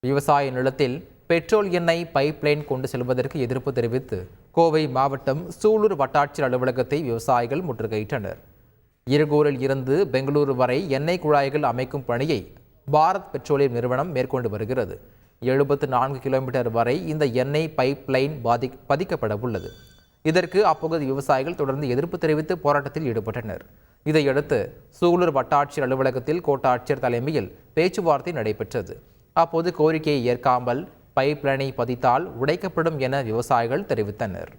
விவசாய நிலத்தில் பெட்ரோல் எண்ணெய் பைப்லைன் கொண்டு செல்வதற்கு எதிர்ப்பு தெரிவித்து கோவை மாவட்டம் சூலூர் வட்டாட்சியர் அலுவலகத்தை விவசாயிகள் முற்றுகையிட்டனர். இருகூரில் இருந்து பெங்களூரு வரை எண்ணெய் குழாய்கள் அமைக்கும் பணியை பாரத் பெட்ரோலியம் நிறுவனம் மேற்கொண்டு வருகிறது. 74 கிலோமீட்டர் வரை இந்த எண்ணெய் பைப்லைன் பதிக்கப்பட உள்ளது. இதற்கு அப்பகுதி விவசாயிகள் தொடர்ந்து எதிர்ப்பு தெரிவித்து போராட்டத்தில் ஈடுபட்டனர். இதையடுத்து சூலூர் வட்டாட்சியர் அலுவலகத்தில் கோட்டாட்சியர் தலைமையில் பேச்சுவார்த்தை நடைபெற்றது. அப்போது கோரிக்கையை ஏற்காமல் பைப்லைனை பதித்தால் உடைக்கப்படும் என விவசாயிகள் தெரிவித்தனர்.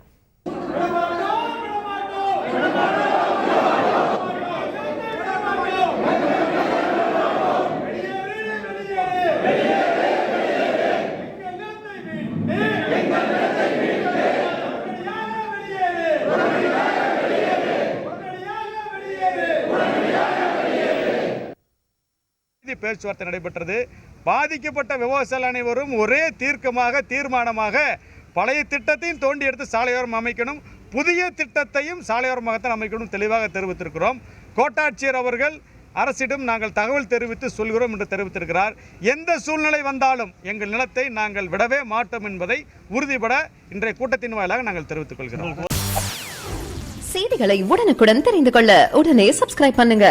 பேச்சுவார்த்தை நடைபெற்றது. பாதிக்கப்பட்ட விவசாயிகள் அனைவரும் ஒரே தீர்மானமாக பழைய திட்டத்தையும் தோண்டி எடுத்து சாலையோரம் அமைக்கணும், புதிய திட்டத்தையும் சாலையோரமாகத்தான் அமைக்கணும் தெளிவாக தெரிவித்திருக்கிறோம். கோட்டாட்சியர் அவர்கள் அரசிடம் நாங்கள் தகவல் தெரிவித்து சொல்கிறோம் என்று தெரிவித்திருக்கிறார். எந்த சூழ்நிலை வந்தாலும் எங்கள் நிலத்தை நாங்கள் விடவே மாட்டோம் என்பதை உறுதிபட இன்றைய கூட்டத்தின் வாயிலாக நாங்கள் தெரிவித்துக் கொள்கிறோம். செய்திகளை உடனுக்குடன் தெரிந்து கொள்ள உடனே சப்ஸ்கிரைப் பண்ணுங்க.